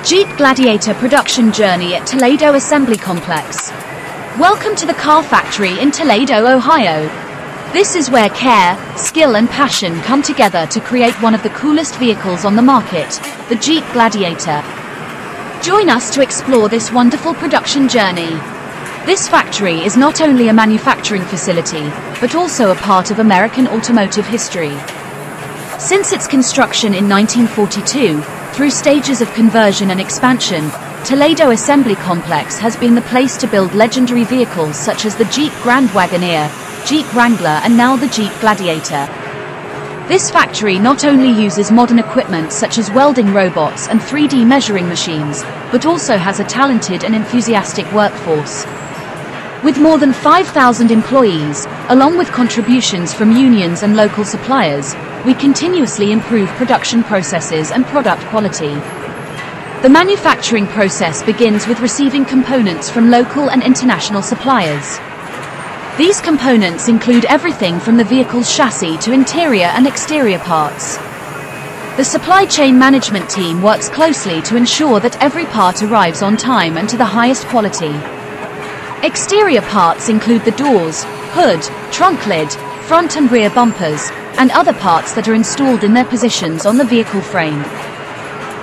Jeep Gladiator production journey at Toledo Assembly Complex. Welcome to the car factory in Toledo, Ohio. This is where care, skill and passion come together to create one of the coolest vehicles on the market, the Jeep Gladiator. Join us to explore this wonderful production journey. This factory is not only a manufacturing facility, but also a part of American automotive history. Since its construction in 1942, through stages of conversion and expansion, Toledo Assembly Complex has been the place to build legendary vehicles such as the Jeep Grand Wagoneer, Jeep Wrangler and now the Jeep Gladiator. This factory not only uses modern equipment such as welding robots and 3D measuring machines, but also has a talented and enthusiastic workforce. With more than 5,000 employees, along with contributions from unions and local suppliers, we continuously improve production processes and product quality. The manufacturing process begins with receiving components from local and international suppliers. These components include everything from the vehicle's chassis to interior and exterior parts. The supply chain management team works closely to ensure that every part arrives on time and to the highest quality. Exterior parts include the doors, hood, trunk lid, front and rear bumpers, and other parts that are installed in their positions on the vehicle frame.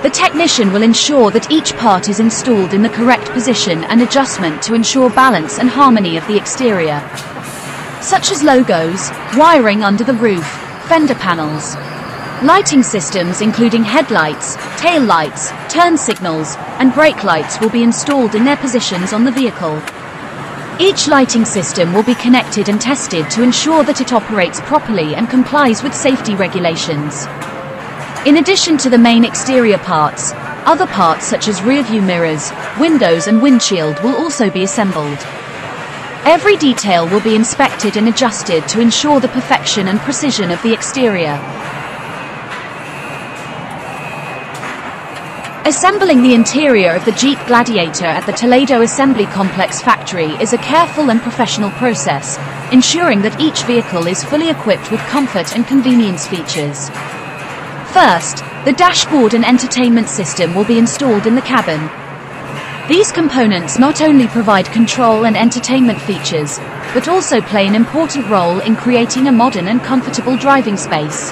The technician will ensure that each part is installed in the correct position and adjustment to ensure balance and harmony of the exterior, such as logos, wiring under the roof, fender panels. Lighting systems including headlights, tail lights, turn signals, and brake lights will be installed in their positions on the vehicle. Each lighting system will be connected and tested to ensure that it operates properly and complies with safety regulations. In addition to the main exterior parts, other parts such as rear-view mirrors, windows and windshield will also be assembled. Every detail will be inspected and adjusted to ensure the perfection and precision of the exterior. Assembling the interior of the Jeep Gladiator at the Toledo Assembly Complex factory is a careful and professional process, ensuring that each vehicle is fully equipped with comfort and convenience features. First, the dashboard and entertainment system will be installed in the cabin. These components not only provide control and entertainment features, but also play an important role in creating a modern and comfortable driving space.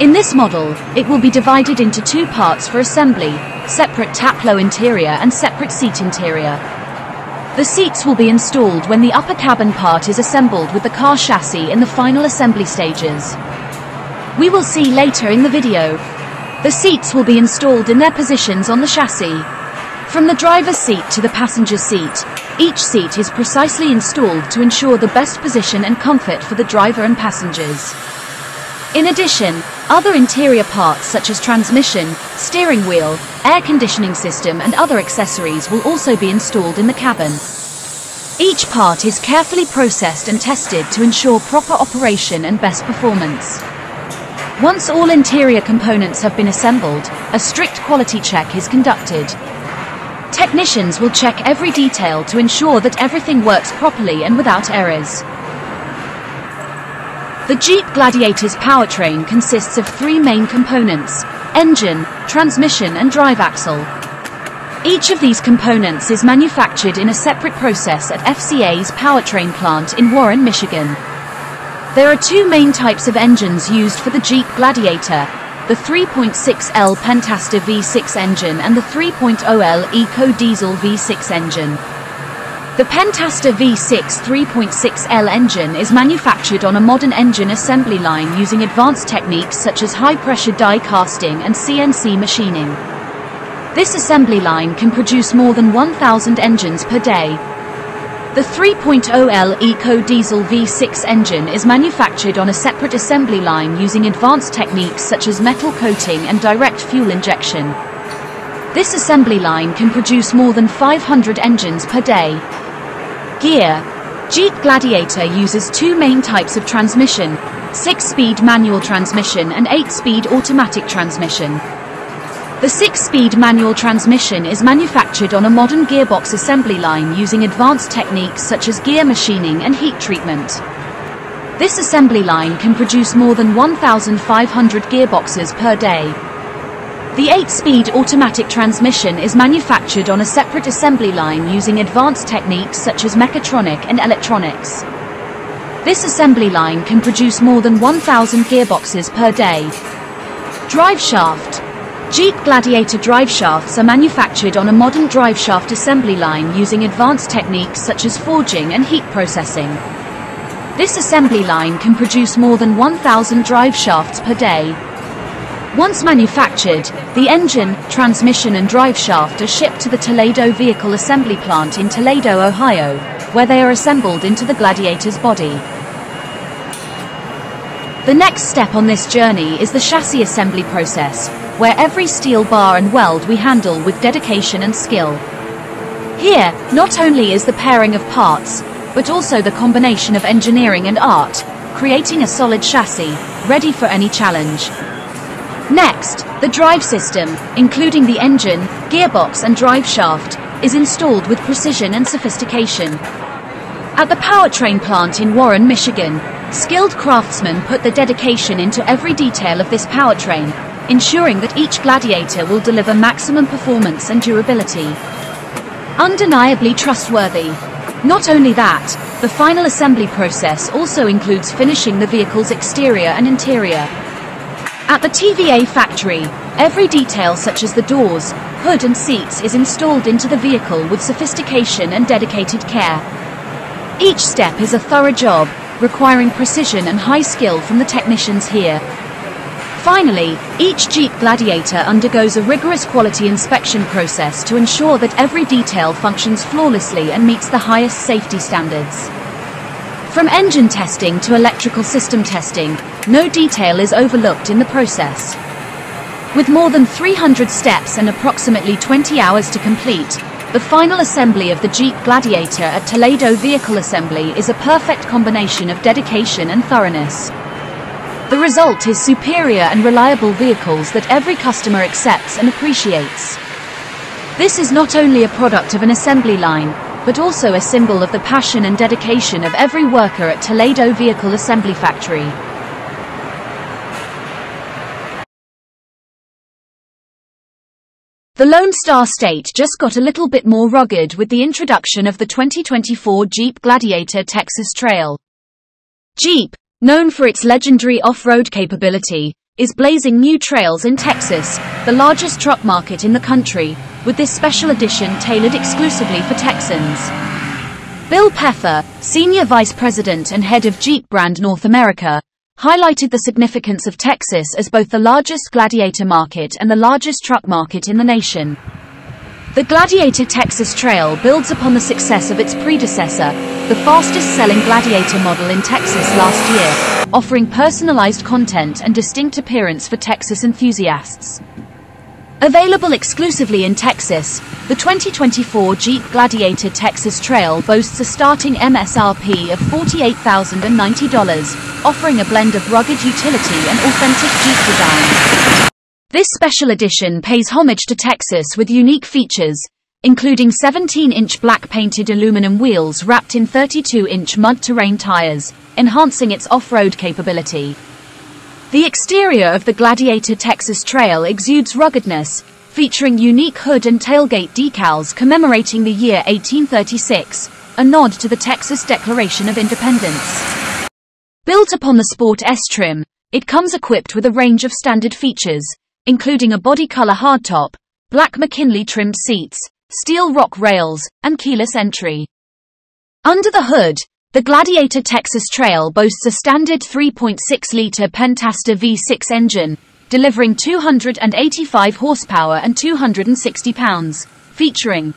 In this model, it will be divided into two parts for assembly, separate Taplow interior and separate seat interior. The seats will be installed when the upper cabin part is assembled with the car chassis in the final assembly stages. We will see later in the video. The seats will be installed in their positions on the chassis. From the driver's seat to the passenger's seat, each seat is precisely installed to ensure the best position and comfort for the driver and passengers. In addition, other interior parts such as transmission, steering wheel, air conditioning system and other accessories will also be installed in the cabin. Each part is carefully processed and tested to ensure proper operation and best performance. Once all interior components have been assembled, a strict quality check is conducted. Technicians will check every detail to ensure that everything works properly and without errors. The Jeep Gladiator's powertrain consists of three main components: engine, transmission and drive axle. Each of these components is manufactured in a separate process at FCA's powertrain plant in Warren, Michigan. There are two main types of engines used for the Jeep Gladiator: the 3.6L Pentaster V6 engine and the 3.0L Eco Diesel V6 engine. The Pentaster V6 3.6L engine is manufactured on a modern engine assembly line using advanced techniques such as high-pressure die casting and CNC machining. This assembly line can produce more than 1,000 engines per day. The 3.0L Eco Diesel V6 engine is manufactured on a separate assembly line using advanced techniques such as metal coating and direct fuel injection. This assembly line can produce more than 500 engines per day. Gear. Jeep Gladiator uses two main types of transmission: 6-speed manual transmission and 8-speed automatic transmission. The 6-speed manual transmission is manufactured on a modern gearbox assembly line using advanced techniques such as gear machining and heat treatment. This assembly line can produce more than 1,500 gearboxes per day. The 8-speed automatic transmission is manufactured on a separate assembly line using advanced techniques such as mechatronic and electronics. This assembly line can produce more than 1,000 gearboxes per day. Driveshaft. Jeep Gladiator driveshafts are manufactured on a modern driveshaft assembly line using advanced techniques such as forging and heat processing. This assembly line can produce more than 1,000 driveshafts per day. Once manufactured, the engine, transmission and driveshaft are shipped to the Toledo Vehicle Assembly Plant in Toledo, Ohio, where they are assembled into the Gladiator's body. The next step on this journey is the chassis assembly process, where every steel bar and weld we handle with dedication and skill. Here, not only is the pairing of parts, but also the combination of engineering and art, creating a solid chassis, ready for any challenge. Next, the drive system, including the engine, gearbox and drive shaft, is installed with precision and sophistication. At the powertrain plant in Warren, Michigan, skilled craftsmen put the dedication into every detail of this powertrain, ensuring that each Gladiator will deliver maximum performance and durability. Undeniably trustworthy. Not only that, the final assembly process also includes finishing the vehicle's exterior and interior. At the TVA factory, every detail such as the doors, hood and seats is installed into the vehicle with sophistication and dedicated care. Each step is a thorough job, requiring precision and high skill from the technicians here. Finally, each Jeep Gladiator undergoes a rigorous quality inspection process to ensure that every detail functions flawlessly and meets the highest safety standards. From engine testing to electrical system testing, no detail is overlooked in the process. With more than 300 steps and approximately 20 hours to complete, the final assembly of the Jeep Gladiator at Toledo Vehicle Assembly is a perfect combination of dedication and thoroughness. The result is superior and reliable vehicles that every customer accepts and appreciates. This is not only a product of an assembly line, but also a symbol of the passion and dedication of every worker at Toledo Vehicle Assembly Factory. The Lone Star State just got a little bit more rugged with the introduction of the 2024 Jeep Gladiator Texas Trail. Jeep, known for its legendary off-road capability, is blazing new trails in Texas, the largest truck market in the country, with this special edition tailored exclusively for Texans. Bill Peffer, Senior Vice President and Head of Jeep Brand North America, highlighted the significance of Texas as both the largest Gladiator market and the largest truck market in the nation. The Gladiator Texas Trail builds upon the success of its predecessor, the fastest-selling Gladiator model in Texas last year, offering personalized content and distinct appearance for Texas enthusiasts. Available exclusively in Texas, the 2024 Jeep Gladiator Texas Trail boasts a starting MSRP of $48,090, offering a blend of rugged utility and authentic Jeep design. This special edition pays homage to Texas with unique features, including 17-inch black-painted aluminum wheels wrapped in 32-inch mud-terrain tires, enhancing its off-road capability. The exterior of the Gladiator Texas Trail exudes ruggedness, featuring unique hood and tailgate decals commemorating the year 1836, a nod to the Texas Declaration of Independence. Built upon the Sport S trim, it comes equipped with a range of standard features, including a body-color hardtop, black McKinley trimmed seats, steel rock rails, and keyless entry. Under the hood, the Gladiator Texas Trail boasts a standard 3.6-liter Pentastar V6 engine, delivering 285 horsepower and 260 pounds, featuring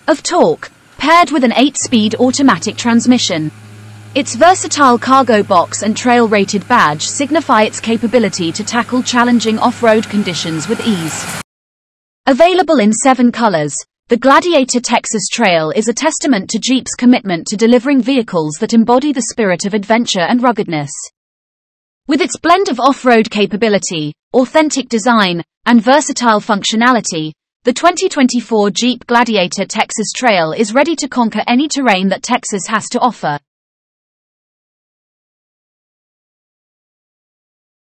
of torque, paired with an 8-speed automatic transmission. Its versatile cargo box and trail-rated badge signify its capability to tackle challenging off-road conditions with ease. Available in 7 colors, the Gladiator Texas Trail is a testament to Jeep's commitment to delivering vehicles that embody the spirit of adventure and ruggedness. With its blend of off-road capability, authentic design, and versatile functionality, the 2024 Jeep Gladiator Texas Trail is ready to conquer any terrain that Texas has to offer.